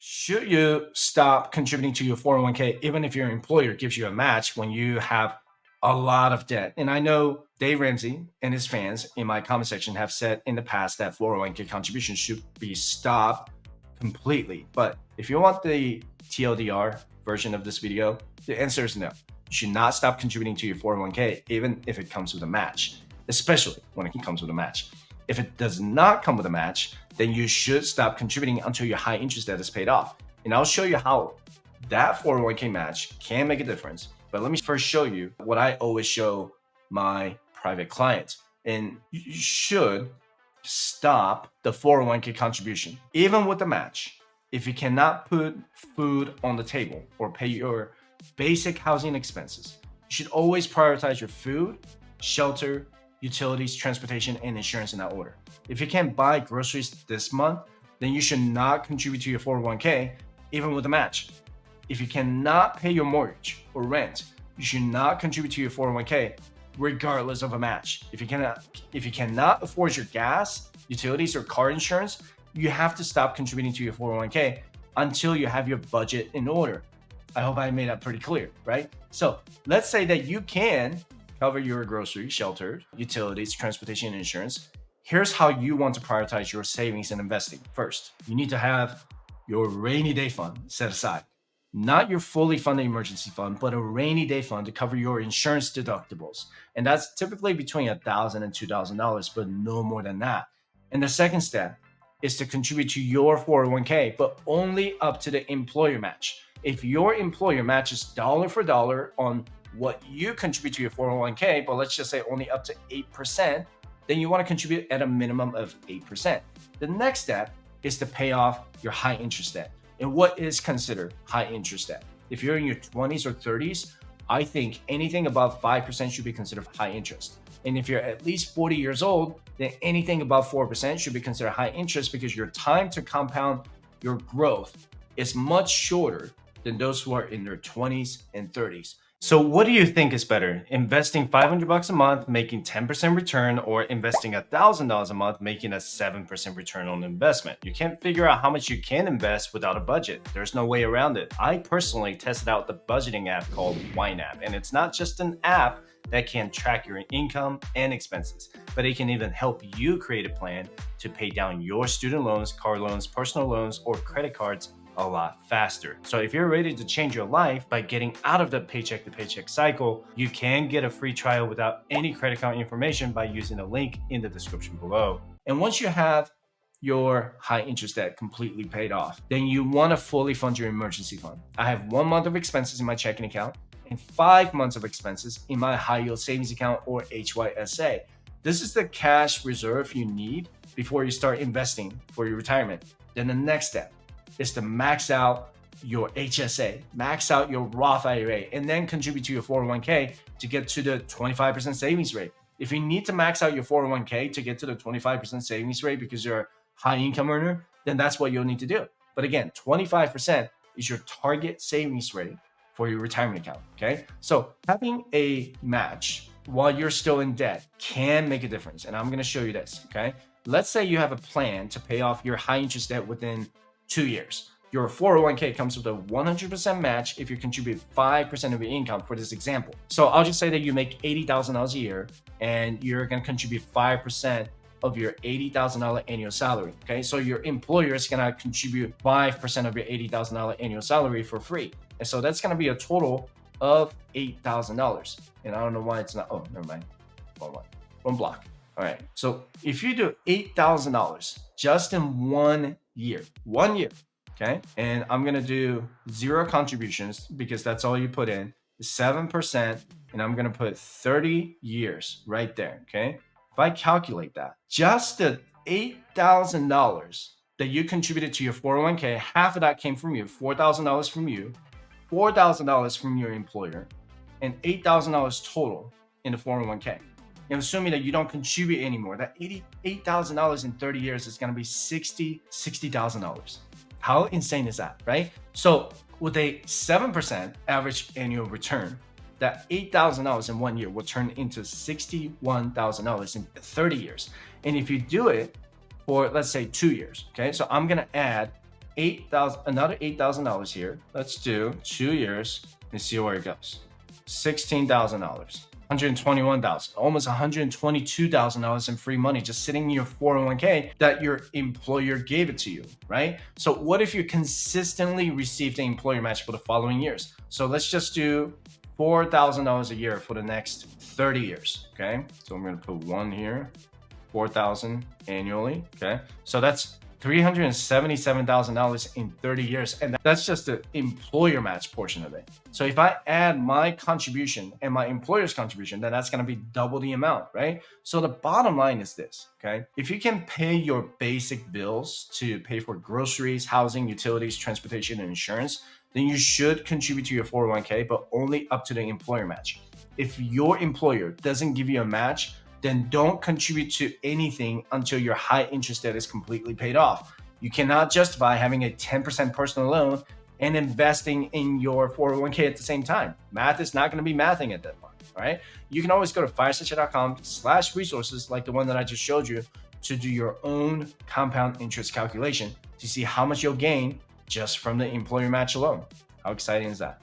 Should you stop contributing to your 401k even if your employer gives you a match when you have a lot of debt? And I know Dave Ramsey and his fans in my comment section have said in the past that 401k contributions should be stopped completely. But if you want the TLDR version of this video, the answer is no. You should not stop contributing to your 401k even if it comes with a match, especially when it comes with a match. If it does not come with a match, then you should stop contributing until your high interest debt is paid off. And I'll show you how that 401k match can make a difference. But let me first show you what I always show my private clients. And you should stop the 401k contribution, even with the match. If you cannot put food on the table or pay your basic housing expenses, you should always prioritize your food, shelter, utilities, transportation, and insurance in that order. If you can't buy groceries this month, then you should not contribute to your 401k, even with a match. If you cannot pay your mortgage or rent, you should not contribute to your 401k, regardless of a match. If you cannot afford your gas, utilities, or car insurance, you have to stop contributing to your 401k until you have your budget in order. I hope I made that pretty clear, right? So let's say that you can cover your grocery, shelter, utilities, transportation, and insurance. Here's how you want to prioritize your savings and investing. First, you need to have your rainy day fund set aside. Not your fully funded emergency fund, but a rainy day fund to cover your insurance deductibles. And that's typically between $1,000 and $2,000, but no more than that. And the second step is to contribute to your 401k, but only up to the employer match. If your employer matches dollar for dollar on what you contribute to your 401k, but let's just say only up to 8%, then you want to contribute at a minimum of 8%. The next step is to pay off your high interest debt. And what is considered high interest debt? If you're in your 20s or 30s, I think anything above 5% should be considered high interest. And if you're at least 40 years old, then anything above 4% should be considered high interest because your time to compound your growth is much shorter than those who are in their 20s and 30s. So what do you think is better? Investing $500 a month, making 10% return, or investing $1,000 a month, making a 7% return on investment? You can't figure out how much you can invest without a budget. There's no way around it. I personally tested out the budgeting app called YNAB, and it's not just an app that can track your income and expenses, but it can even help you create a plan to pay down your student loans, car loans, personal loans, or credit cards a lot faster. So if you're ready to change your life by getting out of the paycheck to paycheck cycle, you can get a free trial without any credit card information by using the link in the description below. And once you have your high interest debt completely paid off, then you want to fully fund your emergency fund. I have 1 month of expenses in my checking account and 5 months of expenses in my high yield savings account, or HYSA. This is the cash reserve you need before you start investing for your retirement. Then the next step is to max out your HSA, max out your Roth IRA, and then contribute to your 401k to get to the 25% savings rate. If you need to max out your 401k to get to the 25% savings rate because you're a high income earner, then that's what you'll need to do. But again, 25% is your target savings rate for your retirement account, okay? So having a match while you're still in debt can make a difference. And I'm gonna show you this, okay? Let's say you have a plan to pay off your high interest debt within 2 years. Your 401k comes with a 100% match if you contribute 5% of your income for this example. So I'll just say that you make $80,000 a year and you're going to contribute 5% of your $80,000 annual salary. Okay, so your employer is going to contribute 5% of your $80,000 annual salary for free. And so that's going to be a total of $8,000. And I don't know why it's not, oh, never mind. One block. All right. So if you do $8,000 just in 1 year, okay? And I'm gonna do 0 contributions because that's all you put in, 7%, and I'm gonna put 30 years right there, okay? If I calculate that, just the $8,000 that you contributed to your 401k, half of that came from you, $4,000 from you, $4,000 from your employer, and $8,000 total in the 401k. And assuming that you don't contribute anymore, that $88,000 in 30 years is going to be $60,000. How insane is that, right? So with a 7% average annual return, that $8,000 in 1 year will turn into $61,000 in 30 years. And if you do it for, let's say, 2 years, okay? So I'm going to add another $8,000 here. Let's do 2 years and see where it goes. $16,000, $121,000, almost $122,000 in free money just sitting in your 401k that your employer gave it to you, right? So what if you consistently received the employer match for the following years? So let's just do $4,000 a year for the next 30 years, okay? So I'm gonna put 1 here, 4,000 annually, okay? So that's $377,000 in 30 years. And that's just the employer match portion of it. So if I add my contribution and my employer's contribution, then that's going to be double the amount, right? So the bottom line is this, okay? If you can pay your basic bills to pay for groceries, housing, utilities, transportation, and insurance, then you should contribute to your 401k, but only up to the employer match. If your employer doesn't give you a match, then don't contribute to anything until your high interest debt is completely paid off. You cannot justify having a 10% personal loan and investing in your 401k at the same time. Math is not going to be mathing at that point, all right? You can always go to firestarchat.com/resources like the one that I just showed you to do your own compound interest calculation to see how much you'll gain just from the employer match alone. How exciting is that?